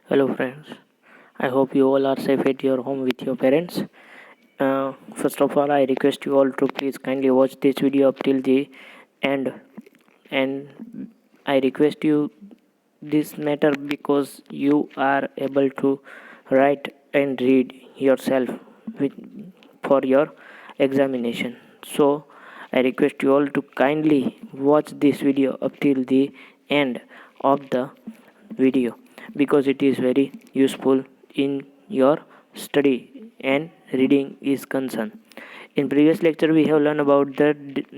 Hello, friends. I hope you all are safe at your home with your parents. First of all, I request you all to please kindly watch this video up till the end, and I request you this matter because you are able to write and read yourself with, for your examination. So, I request you all to kindly watch this video up till the end of the video because it is very useful in your study and reading is concerned. In previous lecture we have learned about the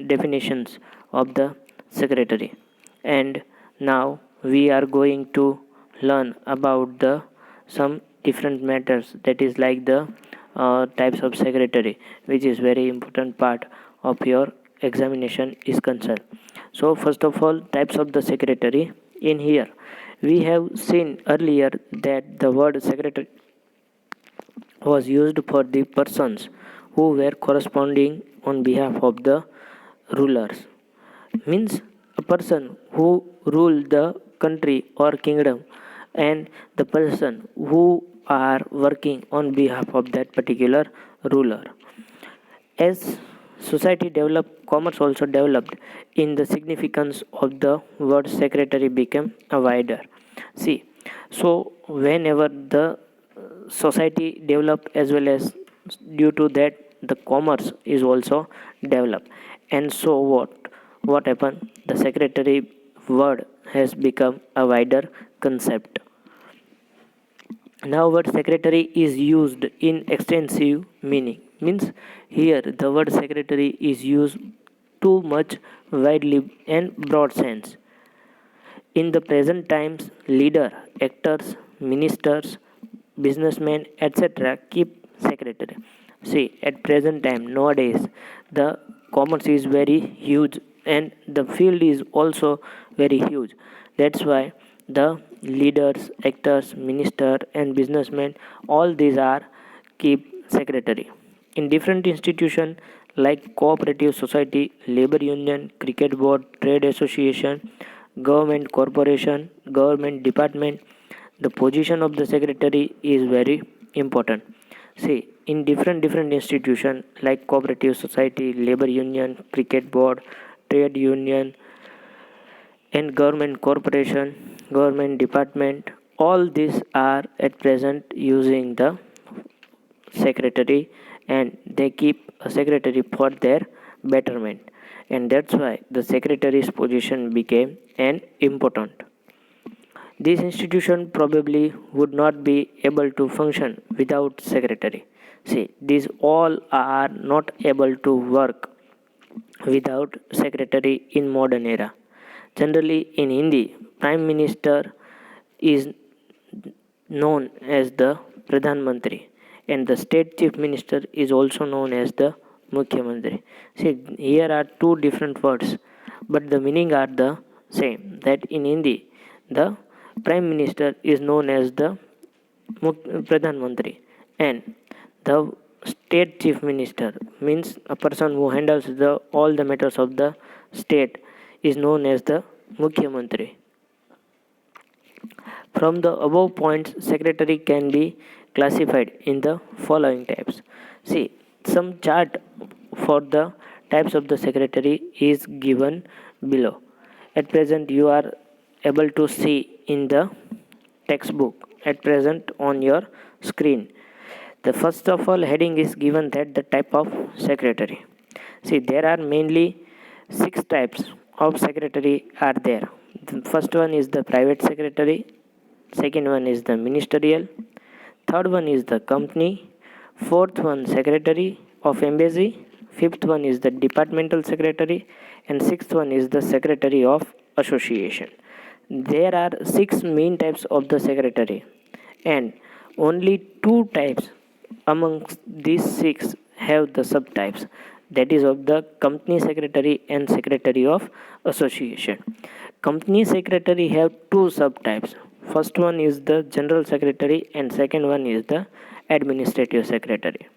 definitions of the secretary, and now we are going to learn about the some different matters, that is like the types of secretary, which is very important part of your examination is concerned. So first of all, types of the secretary. In here we have seen earlier that the word secretary was used for the persons who were corresponding on behalf of the rulers. Means a person who ruled the country or kingdom, and the person who are working on behalf of that particular ruler. As society developed, commerce also developed. In the significance of the word secretary became a wider. See, so whenever the society developed, as well as due to that the commerce is also developed, and so what happened? The secretary word has become a wider concept. Now word secretary is used in extensive meaning. Means here the word secretary is used too much widely and broad sense. In the present times, leader, actors, ministers, businessmen, etc. keep secretary. See, at present time, nowadays the commerce is very huge and the field is also very huge. That's why the leaders, actors, minister and businessmen, all these are keep secretary. In different institutions like cooperative society, labor union, cricket board, trade association, government corporation, government department, the position of the secretary is very important. See, in different institutions like cooperative society, labor union, cricket board, trade union and government corporation, government department, all these are at present using the secretary, and they keep a secretary for their betterment, and that's why the secretary's position became an important. This institution probably would not be able to function without secretary. See, these all are not able to work without secretary in modern era. Generally in Hindi, prime minister is known as the pradhan mantri, and the state chief minister is also known as the mukhyamantri. See, here are two different words, but the meaning are the same. That in Hindi, the prime minister is known as the pradhan mantri, and the state chief minister means a person who handles the all the matters of the state is known as the mukhyamantri. From the above points, secretary can be classified in the following types. See, some chart for the types of the secretary is given below. At present, you are able to see in the textbook at present on your screen. The first of all heading is given that the type of secretary. See, there are mainly 6 types of secretary are there. The first one is the private secretary, second one is the ministerial, third one is the company, fourth one secretary of embassy, fifth one is the departmental secretary, and sixth one is the secretary of association. There are 6 main types of the secretary, and only 2 types amongst these 6 have the subtypes, that is of the company secretary and secretary of association. Company secretary have 2 subtypes. First one is the general secretary and second one is the administrative secretary.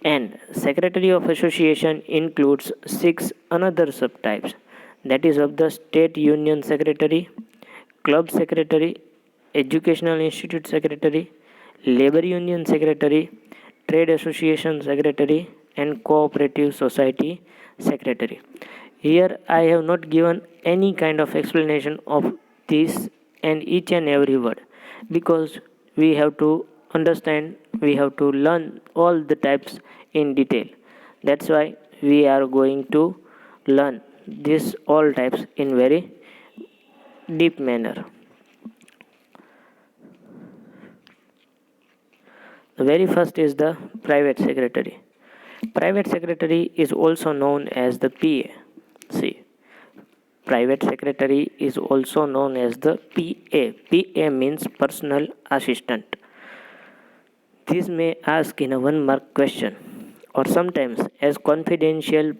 And secretary of association includes 6 another subtypes, that is of the state union secretary, club secretary, educational institute secretary, labor union secretary, trade association secretary, and cooperative society secretary. Here I have not given any kind of explanation of this and each and every word, because we have to understand, we have to learn all the types in detail. That's why we are going to learn this all types in very deep manner. The very first is the private secretary. Private secretary is also known as the PA. See, private secretary is also known as the PA. PA means personal assistant. This may ask in a one mark question or sometimes as confidential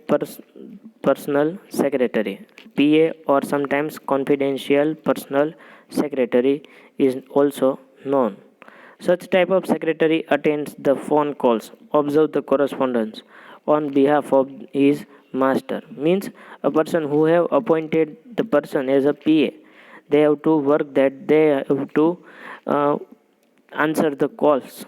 personal secretary. PA or sometimes confidential personal secretary is also known. Such type of secretary attends the phone calls, observe the correspondence on behalf of his master. Means a person who have appointed the person as a PA, they have to work that they have to uh, answer the calls,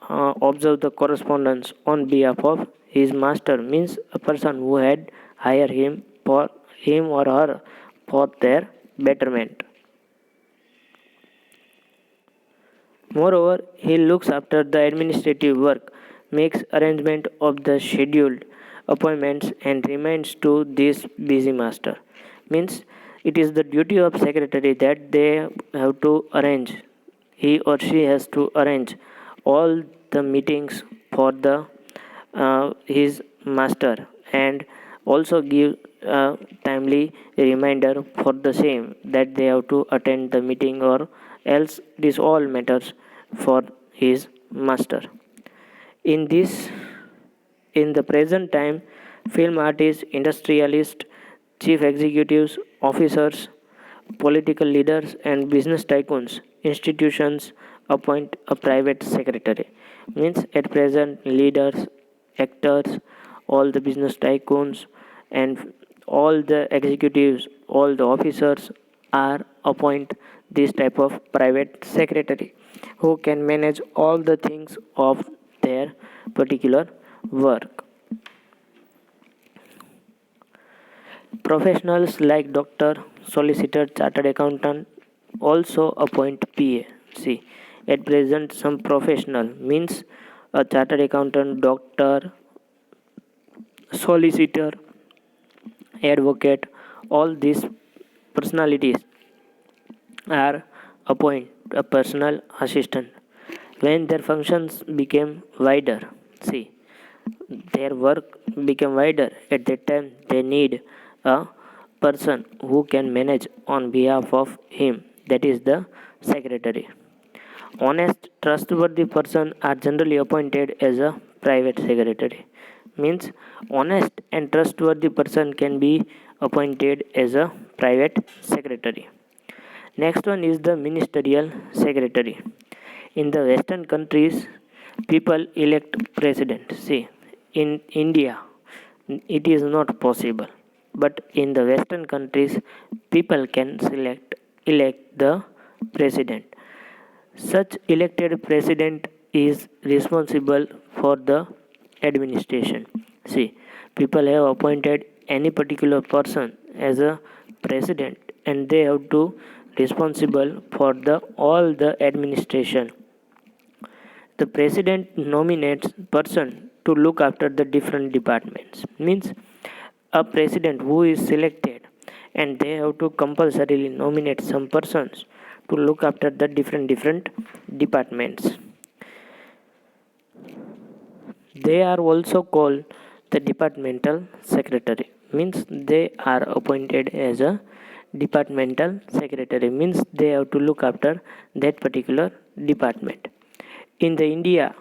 observe the correspondence on behalf of his master. Means a person who had hired him or her for their betterment. Moreover, he looks after the administrative work, makes arrangement of the scheduled appointments, and remains to this busy master. Means it is the duty of secretary that they have to arrange. He or she has to arrange all the meetings for the his master, and also give a timely reminder for the same that they have to attend the meeting, or else this all matters for his master. In this, in the present time, film artists, industrialists, chief executives, officers, political leaders, and business tycoons, institutions appoint a private secretary. Means at present, leaders, actors, all the business tycoons, and all the executives, all the officers are appoint this type of private secretary who can manage all the things of their particular work. Professionals like doctor, solicitor, chartered accountant also appoint PA. See, at present, some professional means a chartered accountant, doctor, solicitor, advocate, all these personalities are appoint a personal assistant. When their functions became wider, see, their work became wider, at that time they need a person who can manage on behalf of him, that is the secretary. Honest, trustworthy person are generally appointed as a private secretary. Means honest and trustworthy person can be appointed as a private secretary. Next one is the ministerial secretary. In the Western countries, people elect president. See, in India, it is not possible. But in the Western countries, people can elect the president. Such elected president is responsible for the administration. See, people have appointed any particular person as a president, and they have to responsible for the all the administration. The president nominates person to look after the different departments. Means a president who is selected, and they have to compulsorily nominate some persons to look after the different departments. They are also called the departmental secretary. Means they are appointed as a departmental secretary. Means they have to look after that particular department. In the India,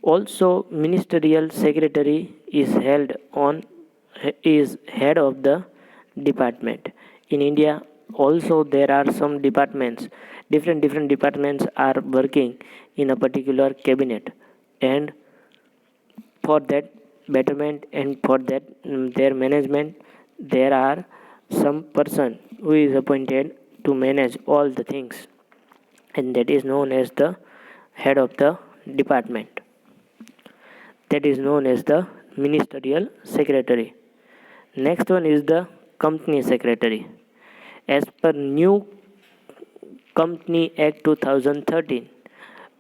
also ministerial secretary is head of the department. In India, also there are some departments. Different departments are working in a particular cabinet, and for that betterment and for that their management, there are some person who is appointed to manage all the things. and that is known as the head of the department. That is known as the ministerial secretary. Next one is the company secretary. As per new Company Act 2013,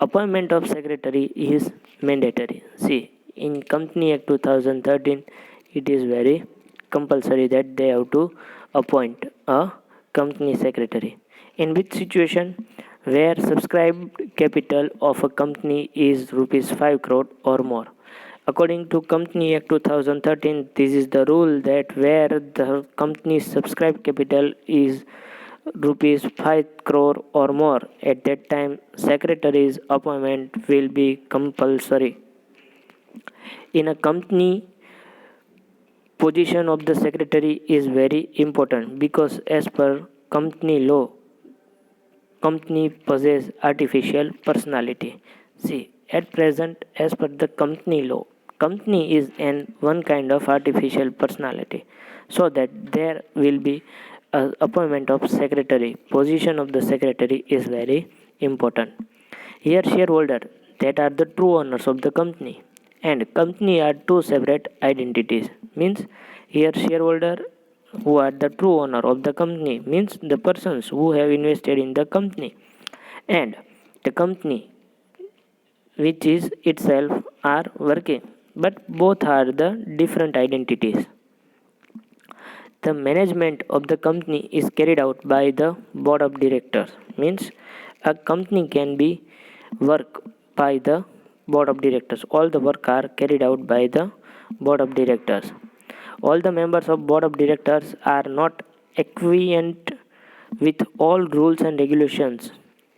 appointment of secretary is mandatory. See, in Company Act 2013, it is very compulsory that they have to appoint a company secretary. In which situation? Where subscribed capital of a company is rupees 5 crore or more. According to Company Act 2013, this is the rule that where the company's subscribed capital is rupees 5 crore or more, at that time secretary's appointment will be compulsory. In a company, position of the secretary is very important because as per company law, company possess artificial personality. See, at present, as per the company law, company is an one kind of artificial personality, so that there will be a appointment of secretary. Position of the secretary is very important. Here, shareholder that are the true owners of the company, and company are two separate identities. Means here shareholder who are the true owner of the company means the persons who have invested in the company, and the company which is itself are working, but both are the different identities. The management of the company is carried out by the board of directors. Means a company can be work by the board of directors. All the work are carried out by the board of directors. All the members of board of directors are not acquainted with all rules and regulations,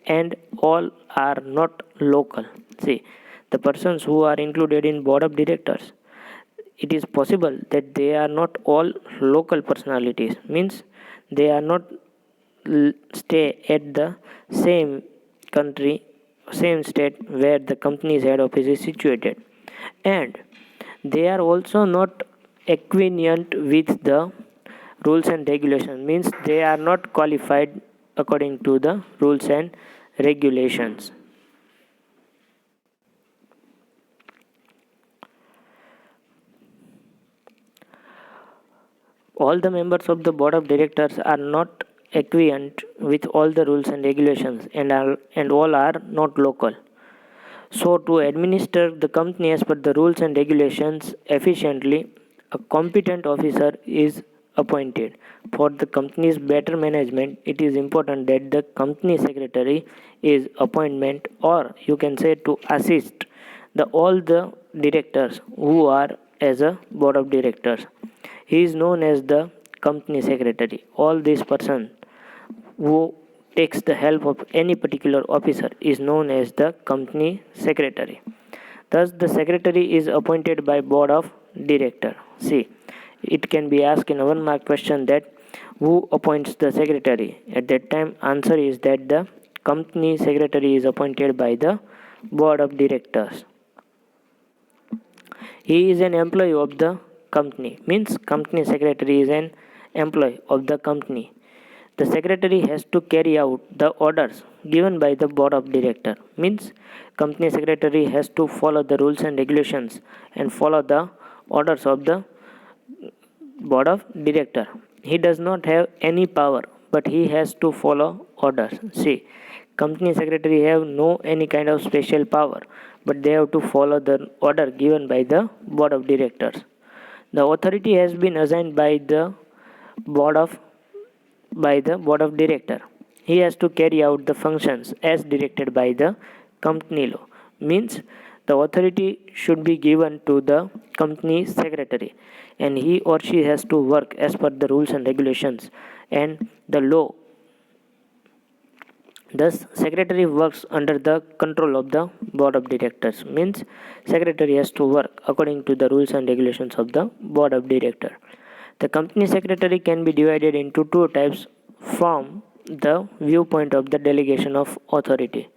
and all are not local. See, the persons who are included in board of directors, it is possible that they are not all local personalities. Means they are not stay at the same country, same state where the company's head office is situated, and they are also not acquainted with the rules and regulations. Means they are not qualified according to the rules and regulations. All the members of the board of directors are not acquainted with all the rules and regulations, and all are not local. So, to administer the company as per the rules and regulations efficiently, a competent officer is appointed. For the company's better management, it is important that the company secretary is appointment, or you can say to assist all the directors who are as a board of directors. He is known as the company secretary. All these person who takes the help of any particular officer is known as the company secretary. Thus, the secretary is appointed by board of director. See, it can be asked in a one mark question that who appoints the secretary. At that time, answer is that the company secretary is appointed by the board of directors. He is an employee of the company. Means company secretary is an employee of the company. The secretary has to carry out the orders given by the board of director. Means company secretary has to follow the rules and regulations and follow the orders of the board of director. He does not have any power, but he has to follow orders. See, company secretary have no any kind of special power, but they have to follow the order given by the board of directors. The authority has been assigned board of by the board of director. He has to carry out the functions as directed by the company law. Means the authority should be given to the company secretary, and he or she has to work as per the rules and regulations and the law. Thus, secretary works under the control of the board of directors. Means secretary has to work according to the rules and regulations of the board of director. The company secretary can be divided into two types from the viewpoint of the delegation of authority.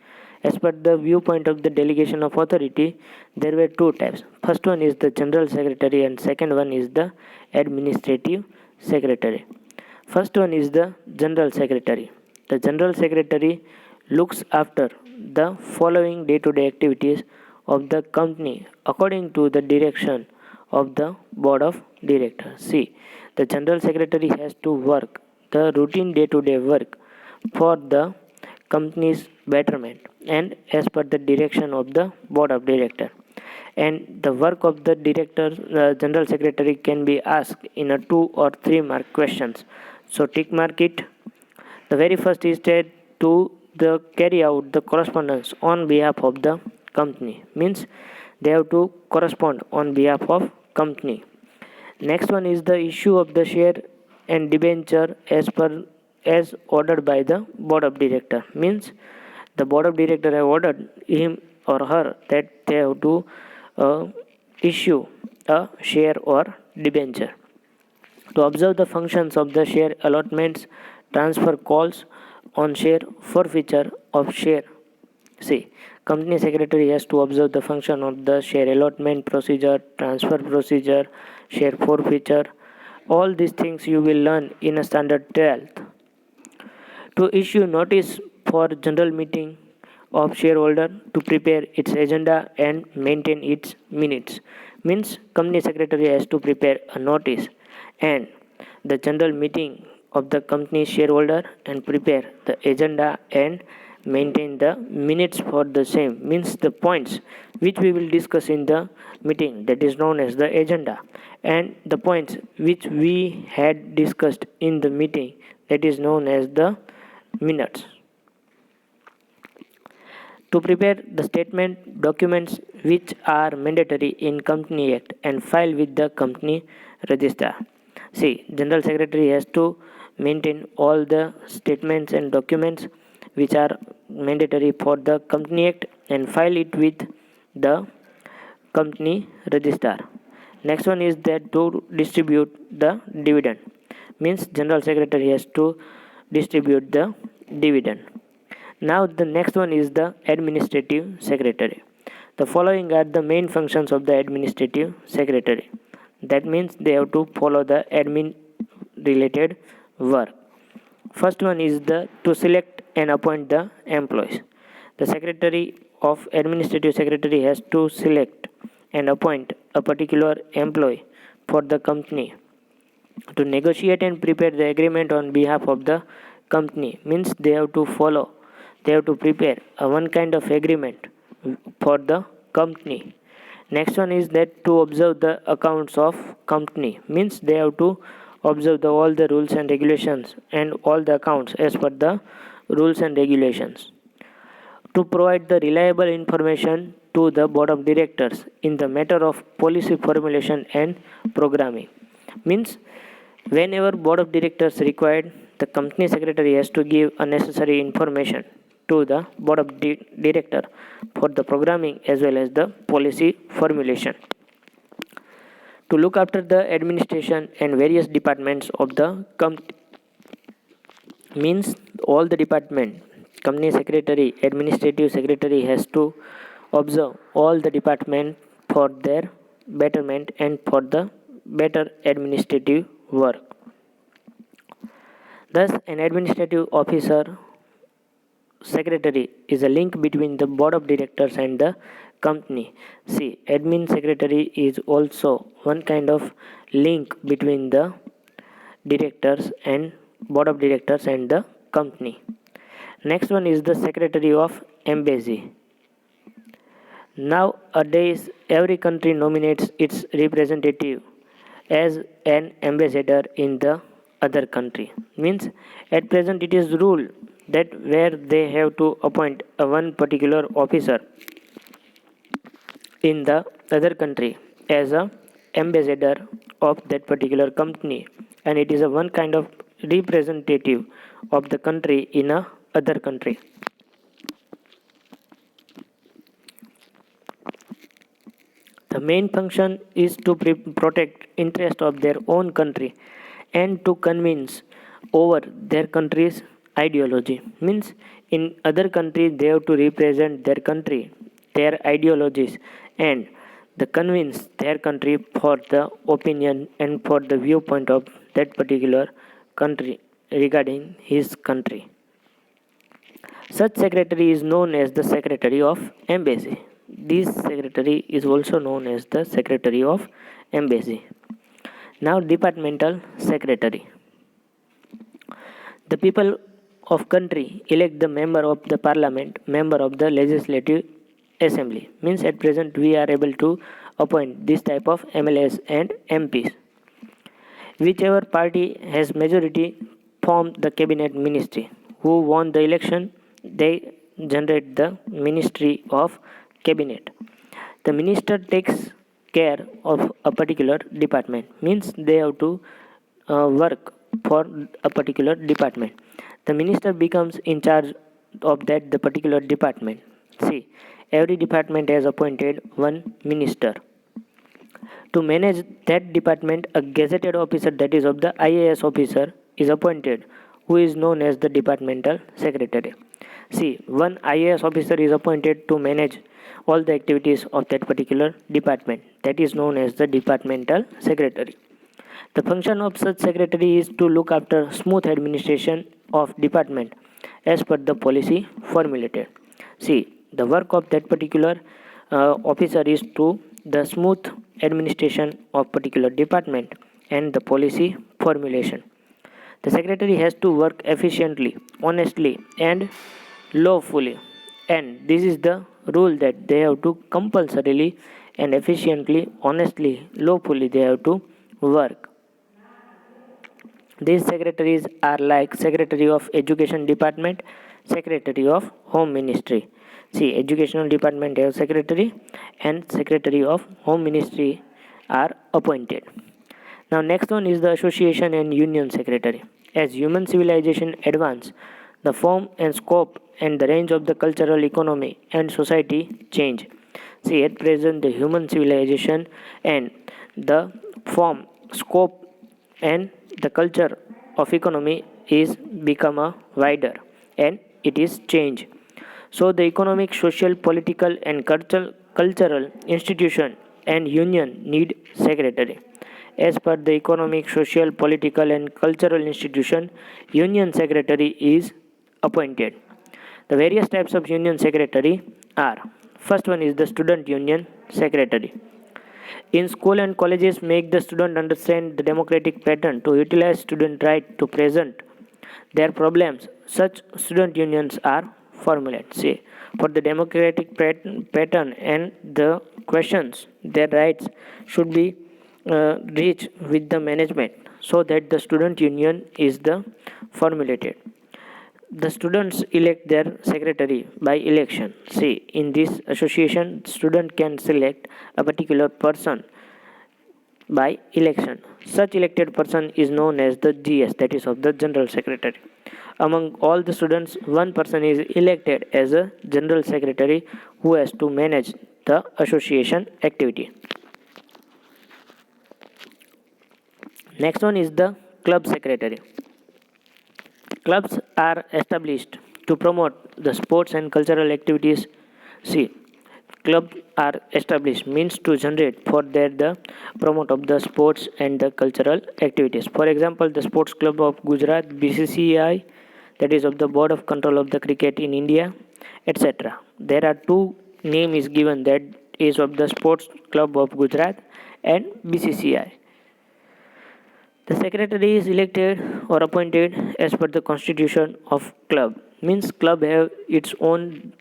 As per the viewpoint of the delegation of authority, there were two types. First one is the general secretary, and second one is the administrative secretary. First one is the general secretary. The general secretary looks after the following day-to-day activities of the company according to the direction of the board of directors. See, the general secretary has to work the routine day-to-day work for the company's betterment and as per the direction of the board of director. And the work of the director, general secretary can be asked in a 2 or 3 mark questions. So tick mark it. The very first is that to the carry out the correspondence on behalf of the company, means they have to correspond on behalf of company. Next one is the issue of the share and debenture as ordered by the board of director, means the board of director have ordered him or her that they have to uh, issue a share or debenture. To observe the functions of the share allotments, transfer calls on share, forfeiture of share. See, company secretary has to observe the function of the share allotment procedure, transfer procedure, share forfeiture. All these things you will learn in a standard 12th. To issue notice for general meeting of shareholder, to prepare its agenda and maintain its minutes, means company secretary has to prepare a notice and the general meeting of the company shareholder and prepare the agenda and maintain the minutes for the same, means the points which we will discuss in the meeting, that is known as the agenda, and the points which we had discussed in the meeting, that is known as the minutes. To prepare the statement documents which are mandatory in Company Act and file with the company register. See, General Secretary has to maintain all the statements and documents which are mandatory for the Company Act and file it with the company register. Next one is that to distribute the dividend, means General Secretary has to distribute the dividend. Now the next one is the administrative secretary. The following are the main functions of the administrative secretary. That means they have to follow the admin related work. First one is the to select and appoint the employees. The secretary of administrative secretary has to select and appoint a particular employee for the company. To negotiate and prepare the agreement on behalf of the company, means they have to follow, they have to prepare one kind of agreement for the company. Next one is that to observe the accounts of company, means they have to observe all the rules and regulations and all the accounts as per the rules and regulations. To provide the reliable information to the board of directors in the matter of policy formulation and programming, means whenever board of directors required, the company secretary has to give unnecessary information to the board of director for the programming as well as the policy formulation. To look after the administration and various departments of the company, means all the department, company secretary, administrative secretary has to observe all the department for their betterment and for the better administrative work. Thus, an administrative officer secretary is a link between the board of directors and the company. See, admin secretary is also one kind of link between the directors and board of directors and the company. Next one is the secretary of embassy. Nowadays, every country nominates its representative as an ambassador in the other country. Means at present it is rule that where they have to appoint a one particular officer in the other country as a ambassador of that particular company, and it is a one kind of representative of the country in a other country. The main function is to protect interest of their own country and to convince over their country's ideology. Means in other country they have to represent their country, their ideologies, and the convince their country for the opinion and for the viewpoint of that particular country regarding his country. Such secretary is known as the Secretary of Embassy. This secretary is also known as the Secretary of Embassy. Now, departmental secretary. The people of country elect the member of the parliament, member of the legislative assembly. Means at present we are able to appoint this type of MLAs and MPs. Whichever party has majority form the cabinet ministry. Who won the election, they generate the ministry of cabinet. The minister takes care of a particular department. Means they have to work for a particular department. The minister becomes in charge of that the particular department. See, every department has appointed one minister. To manage that department, a gazetted officer, that is of the IAS officer, is appointed, who is known as the departmental secretary. See, one IAS officer is appointed to manage all the activities of that particular department. That is known as the departmental secretary. The function of such secretary is to look after smooth administration of department as per the policy formulated. See, the work of that particular officer is to the smooth administration of particular department and the policy formulation. The secretary has to work efficiently, honestly, and lawfully. And this is the rule that they have to compulsorily and efficiently, honestly, lawfully they have to work. These secretaries are like Secretary of Education Department, Secretary of Home Ministry. See, Educational Department have Secretary and Secretary of Home Ministry are appointed. Now next one is the Association and Union Secretary. As human civilization advance, the form and scope and the range of the cultural economy and society change. See, at present the human civilization and the form, scope and the culture of economy is become a wider and it is change. So the economic, social, political and cultural institution and union need secretary. As per the economic, social, political and cultural institution, union secretary is appointed. The various types of union secretary are: first one is the student union secretary. In school and colleges, make the student understand the democratic pattern to utilize student right to present their problems. Such student unions are formulated. See, for the democratic pattern and the questions, their rights should be reached with the management, so that the student union is the formulated. The students elect their secretary by election. See, in this association, student can select a particular person by election. Such elected person is known as the GS, that is of the general secretary. Among all the students, one person is elected as a general secretary who has to manage the association activity. Next one is the club secretary. Clubs are established to promote the sports and cultural activities. See, clubs are established means to generate for their the promote of the sports and the cultural activities. For example, the Sports Club of Gujarat, BCCI, that is of the Board of Control of the Cricket in India, etc. There are two name is given, that is of the Sports Club of Gujarat and BCCI. The secretary is elected or appointed as per the constitution of club. Means club have its own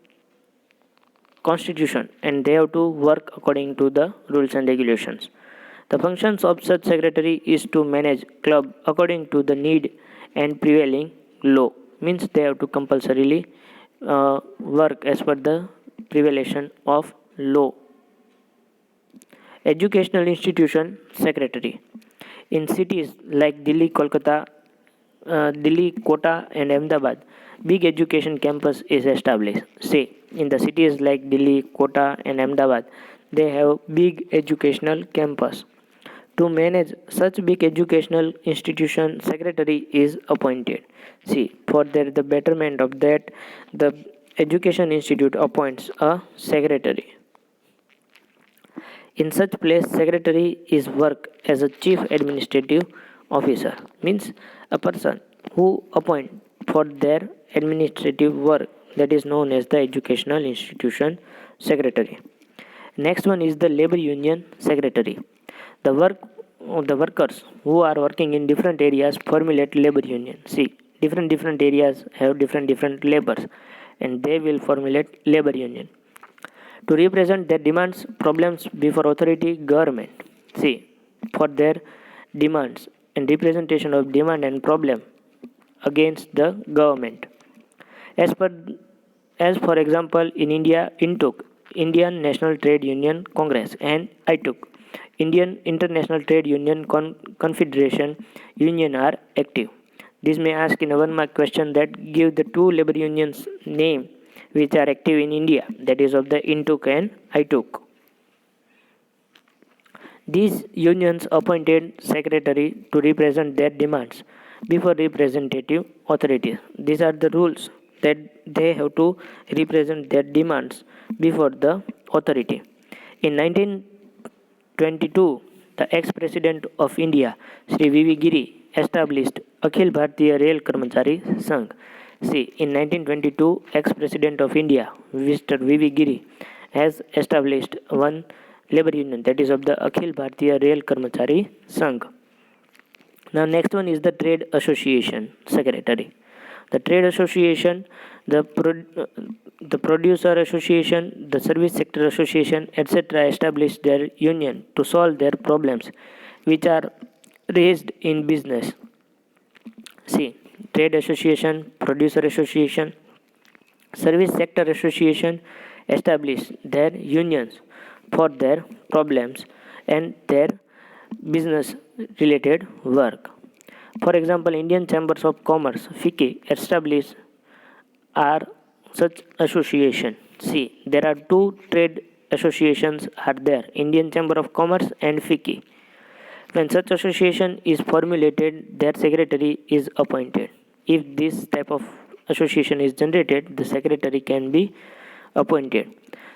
constitution and they have to work according to the rules and regulations. The functions of such secretary is to manage club according to the need and prevailing law. Means they have to compulsorily work as per the prevalation of law. Educational institution secretary. In cities like Delhi, Kolkata, Delhi, Kota and Ahmedabad, big education campus is established. Say, in the cities like Delhi, Kota and Ahmedabad, they have big educational campus. To manage such big educational institution, secretary is appointed. See, for the betterment of that, the education institute appoints a secretary. In such place, secretary is work as a chief administrative officer. Means a person who appoint for their administrative work that is known as the educational institution secretary. Next one is the labor union secretary. The workers who are working in different areas formulate labor union. See, different areas have different labors, and they will formulate labor union to represent their demands, problems before authority, government. See, for their demands and representation of demand and problem against the government. As per as for example, in India, INTUC, Indian National Trade Union Congress, and ITUC, Indian International Trade Union Confederation Union are active. This may ask in a one mark question that give the two labor unions name which are active in India, that is of the INTUC and ITUC. These unions appointed secretary to represent their demands before representative authorities. These are the rules that they have to represent their demands before the authority. In 1922, the ex-president of India, Sri V. V. Giri, established Akhil Bharatiya Rail Karmachari Sangh. See, in 1922, ex-president of India, Mr. V. V. Giri, has established one labor union, that is of the Akhil Bharatiya Rail Karmachari Sangh. Now next one is the trade association secretary. The trade association, the producer association, the service sector association, etc. established their union to solve their problems which are raised in business. See, trade association, producer association, service sector association establish their unions for their problems and their business related work. For example, Indian Chambers of Commerce (FICCI) established are such association. See, there are two trade associations are there, Indian Chamber of Commerce and FICCI. When such association is formulated, their secretary is appointed. If this type of association is generated, the secretary can be appointed.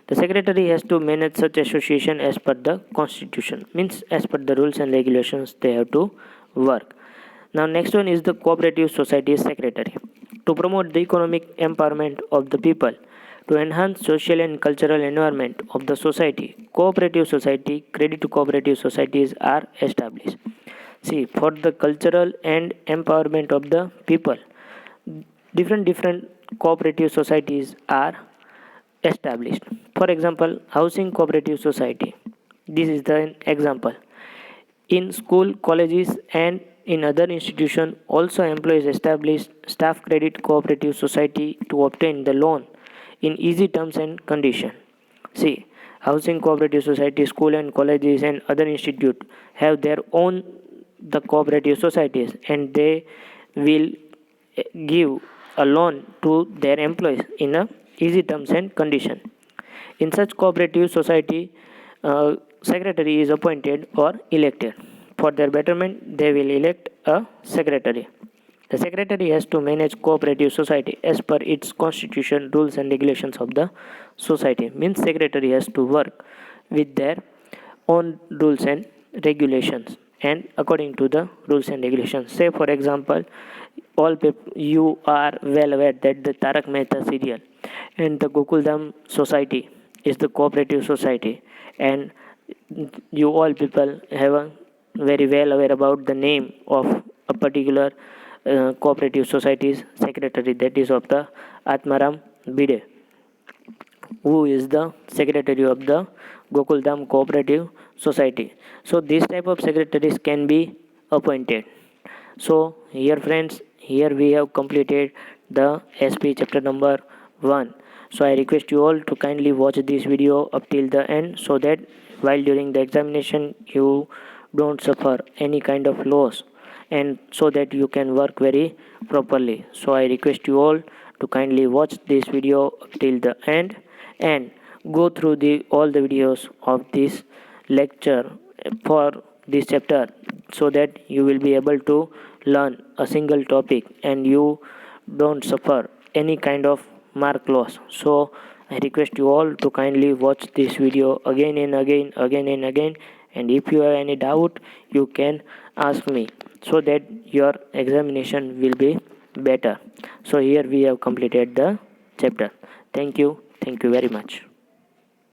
The secretary has to manage such association as per the constitution, means as per the rules and regulations they have to work. Now next one is the cooperative society secretary. To promote the economic empowerment of the people, to enhance social and cultural environment of the society, cooperative society, credit cooperative societies are established. See, for the cultural and empowerment of the people, different cooperative societies are established. For example, housing cooperative society. This is the example. In school, colleges, and in other institutions, also employees establish staff credit cooperative society to obtain the loan in easy terms and conditions. See, housing cooperative society, school and colleges and other institute have their own the cooperative societies, and they will give a loan to their employees in a easy terms and condition. In such cooperative society, secretary is appointed or elected. For their betterment, they will elect a secretary. The secretary has to manage cooperative society as per its constitution, rules and regulations of the society. Means secretary has to work with their own rules and regulations and according to the rules and regulations. Say for example, all people, you are well aware that the Tarak Mehta serial and the Gokuldham society is the cooperative society, and you all people have a very well aware about the name of a particular cooperative society's secretary, that is of the Atmaram Bide, who is the secretary of the Gokuldham Cooperative Society. So this type of secretaries can be appointed. So here friends, here we have completed the SP chapter number 1. So I request you all to kindly watch this video up till the end, so that while during the examination you don't suffer any kind of loss, and so that you can work very properly. So I request you all to kindly watch this video up till the end and go through all the videos of this lecture for this chapter, so that you will be able to learn a single topic and you don't suffer any kind of mark loss. So I request you all to kindly watch this video again and again, and if you have any doubt you can ask me, so that your examination will be better. So here we have completed the chapter. Thank you very much.